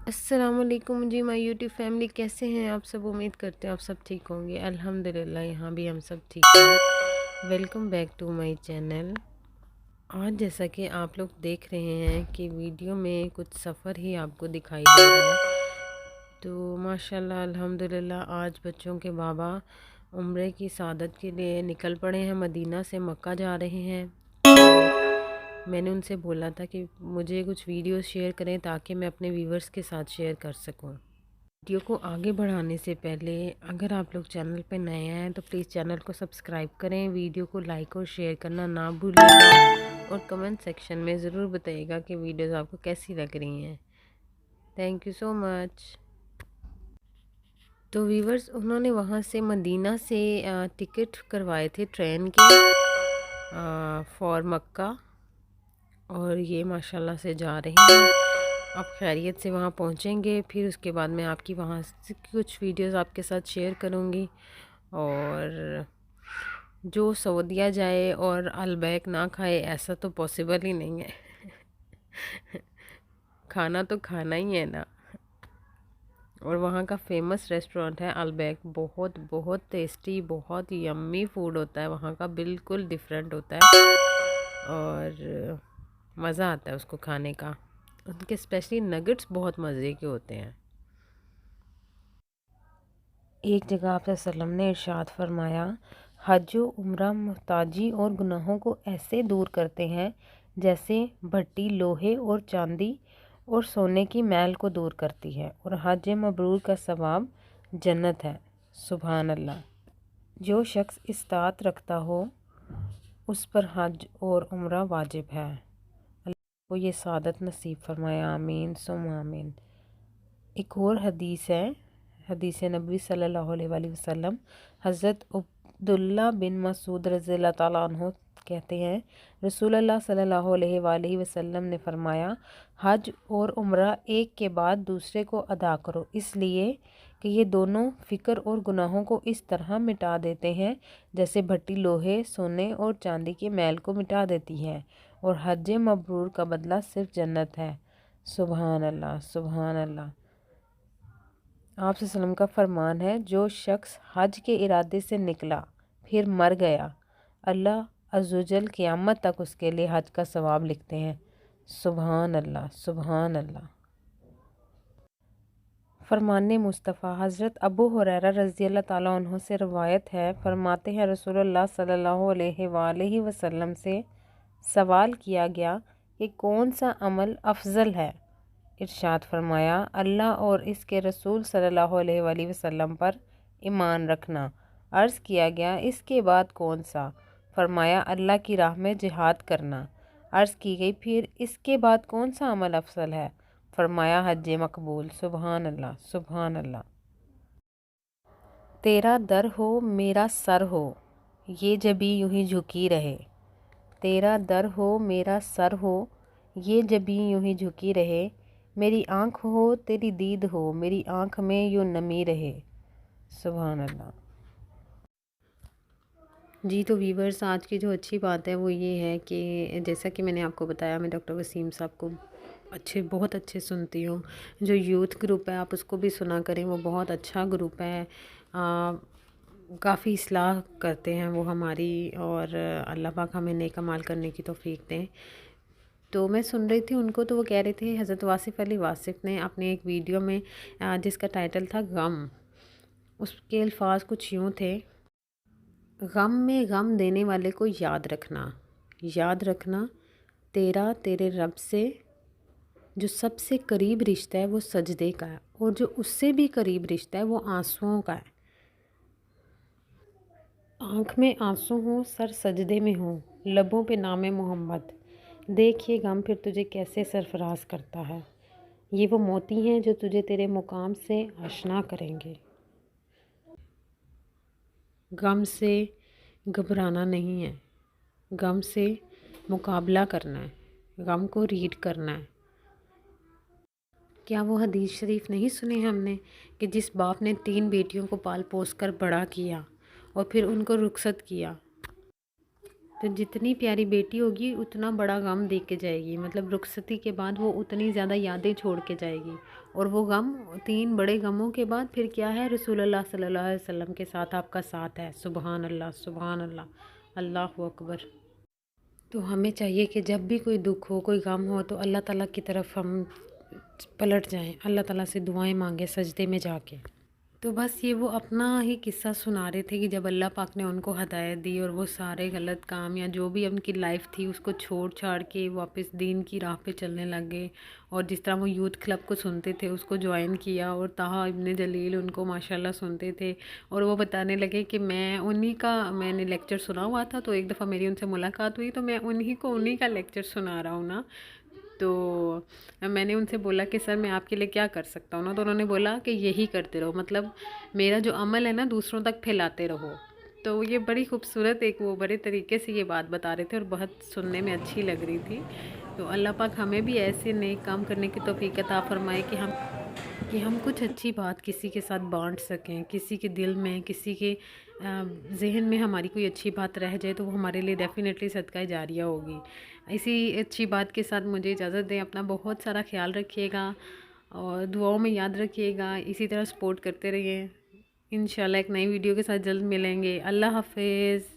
अस्सलाम वालेकुम जी my YouTube family, कैसे हैं आप सब। उम्मीद करते हैं आप सब ठीक होंगे। अल्हम्दुलिल्लाह यहाँ भी हम सब ठीक हैं। Welcome back to my channel. आज जैसा कि आप लोग देख रहे हैं कि वीडियो में कुछ सफ़र ही आपको दिखाई दे रहा है, तो माशाल्लाह अल्हम्दुलिल्लाह आज बच्चों के बाबा उम्रे की सादत के लिए निकल पड़े हैं। मदीना से मक्का जा रहे हैं। मैंने उनसे बोला था कि मुझे कुछ वीडियो शेयर करें ताकि मैं अपने व्यूवर्स के साथ शेयर कर सकूं। वीडियो को आगे बढ़ाने से पहले अगर आप लोग चैनल पर नए हैं तो प्लीज़ चैनल को सब्सक्राइब करें, वीडियो को लाइक और शेयर करना ना भूलिएगा और कमेंट सेक्शन में ज़रूर बताइएगा कि वीडियोस आपको कैसी लग रही हैं। Thank you so much. तो व्यूवर्स, उन्होंने वहाँ से मदीना से टिकट करवाए थे ट्रेन के फॉर मक्का, और ये माशाल्लाह से जा रही हैं। आप खैरियत से वहाँ पहुँचेंगे, फिर उसके बाद मैं आपकी वहाँ से कुछ वीडियोस आपके साथ शेयर करूँगी। और जो सऊदीया जाए और अलबैक ना खाए ऐसा तो पॉसिबल ही नहीं है। खाना तो खाना ही है ना। और वहाँ का फेमस रेस्टोरेंट है अलबैक, बहुत बहुत टेस्टी, बहुत यम्मी फूड होता है वहाँ का, बिल्कुल डिफरेंट होता है और मज़ा आता है उसको खाने का। उनके स्पेशली नगेट्स बहुत मज़े के होते हैं। एक जगह आप वसल्लम ने इरशाद फरमाया, हज व उम्रा मुहताजी और गुनाहों को ऐसे दूर करते हैं जैसे भट्टी लोहे और चांदी और सोने की मैल को दूर करती है, और हज मबरूर का सवाब जन्नत है। सुभान अल्लाह। जो शख्स इस्तात रखता हो उस पर हज और उम्रा वाजिब है। अल्लाह को ये सादत नसीब फरमाया, आमीन सुम आमीन। एक और हदीस है, हदीस नबी सल्लल्लाहु अलैहि वसल्लम। हज़रत अब्दुल्ला बिन मसूद रज़ियल्लाहु ताला अन्हु कहते हैं, रसूलुल्लाह सल्लल्लाहु अलैहि वसल्लम ने फरमाया, हज और उम्रा एक के बाद दूसरे को अदा करो, इसलिए कि ये दोनों फ़िक्र और गुनाहों को इस तरह मिटा देते हैं जैसे भट्टी लोहे, सोने और चांदी के मैल को मिटा देती है, और हज मबरूर का बदला सिर्फ जन्नत है। सुभान अल्लाह, सुभान अल्लाह। आप सल्लम का फरमान है, जो शख्स हज के इरादे से निकला फिर मर गया, अल्लाह अज़्ज़वजल क़यामत तक उसके लिए हज का सवाब लिखते हैं। सुभान अल्लाह, सुभान अल्लाह। फरमाने मुस्तफ़ा हज़रत अबू हुरैरा रज़ियल्लाहु ताला अन्हु से रवायत है, फरमाते हैं रसूलुल्लाह सल्लल्लाहु अलैहि वसल्लम से सवाल किया गया कि कौन सा अमल अफजल है। इरशाद फरमाया, अल्लाह और इसके रसूल सल्लल्लाहु अलैहि वसल्लम पर ईमान रखना। अर्ज़ किया गया, इसके बाद कौन सा? फरमाया, अल्लाह की राह में जिहाद करना। अर्ज़ की गई, फिर इसके बाद कौन सा अमल अफजल है? फरमाया, हज मकबूल। सुभान अल्लाह, सुभान अल्लाह। तेरा दर हो मेरा सर हो, ये जबी यूं ही झुकी रहे। तेरा दर हो मेरा सर हो, ये जबी यूं ही झुकी रहे। मेरी आँख हो तेरी दीद हो, मेरी आँख में यूं नमी रहे। सुभान अल्लाह। जी तो वीवर्स, आज की जो अच्छी बात है वो ये है कि जैसा कि मैंने आपको बताया, मैं डॉक्टर वसीम साहब को बहुत अच्छे सुनती हूँ। जो यूथ ग्रुप है आप उसको भी सुना करें, वो बहुत अच्छा ग्रुप है। काफ़ी इस्लाह करते हैं वो हमारी, और अल्लाह पाक हमें नेक अमाल करने की तौफीक दें। तो मैं सुन रही थी उनको, तो वो कह रहे थे हज़रत वासिफ़ अली वासिफ़ ने अपने एक वीडियो में जिसका टाइटल था गम, उसके अल्फाज कुछ यूँ थे, गम में गम देने वाले को याद रखना, याद रखना तेरा तेरे रब से जो सबसे करीब रिश्ता है वो सजदे का है, और जो उससे भी करीब रिश्ता है वो आंसुओं का है। आँख में आंसू हो, सर सजदे में हो, लबों पे नामे मोहम्मद, देखिए गम फिर तुझे कैसे सरफराज करता है। ये वो मोती हैं जो तुझे तेरे मुकाम से आशना करेंगे। गम से घबराना नहीं है, गम से मुकाबला करना है, गम को रीड करना है। क्या वो हदीस शरीफ नहीं सुने हमने कि जिस बाप ने 3 बेटियों को पाल पोस कर बड़ा किया और फिर उनको रुखसत किया, تو جتنی پیاری بیٹی ہوگی اتنا بڑا غم دے کے جائے گی، مطلب رخصتی کے بعد وہ اتنی زیادہ یادیں چھوڑ کے جائے گی، اور وہ غم 3 بڑے غموں کے بعد پھر کیا ہے، رسول اللہ صلی اللہ علیہ وسلم کے ساتھ آپ کا ساتھ ہے۔ سبحان اللہ، سبحان اللہ، اللہ اکبر۔ تو ہمیں چاہیے کہ جب بھی کوئی دکھ ہو، کوئی غم ہو، تو اللہ تعالیٰ کی طرف ہم پلٹ جائیں، اللہ تعالیٰ سے دعائیں مانگیں سجدے میں جا کے۔ تو بس یہ وہ اپنا ہی قصہ سنا رہے تھے کہ جب اللہ پاک نے ان کو ہدایت دی اور وہ سارے غلط کام یا جو بھی ان کی لائف تھی اس کو چھوڑ چھاڑ کے واپس دین کی راہ پہ چلنے لگ گئے، اور جس طرح وہ یوتھ کلب کو سنتے تھے اس کو جوائن کیا، اور طہا ابن جلیل ان کو ماشاءاللہ سنتے تھے، اور وہ بتانے لگے کہ میں نے لیکچر سنا ہوا تھا، تو ایک دفعہ میری ان سے ملاقات ہوئی تو میں انہی کا لیکچر سنا رہا ہوں نا۔ تو میں نے ان سے بولا کہ سر میں آپ کے لیے کیا کر سکتا ہوں نا، تو انہوں نے بولا کہ یہی کرتے رہو، مطلب میرا جو عمل ہے نا دوسروں تک پھیلاتے رہو۔ تو یہ بڑی خوبصورت ایک وہ بڑے طریقے سے یہ بات بتا رہے تھے، اور بہت سننے میں اچھی لگ رہی تھی۔ تو اللہ پاک ہمیں بھی ایسے نیک کام کرنے کی توفیق عطا فرمائے کہ ہم کچھ اچھی بات کسی کے ساتھ بانٹ سکیں، کسی کے دل میں، کسی کے ذہن میں ہماری کوئی اچھی بات رہ جائے تو وہ ہمارے لیے ڈیفینیٹلی صدقہ جاریہ ہوگی۔ اسی اچھی بات کے ساتھ مجھے اجازت دیں، اپنا بہت سارا خیال رکھیے گا اور دعاؤں میں یاد رکھیے گا، اسی طرح سپورٹ کرتے رہیے۔ انشاءاللہ ایک نئی ویڈیو کے ساتھ جلد ملیں گے۔ اللہ حافظ۔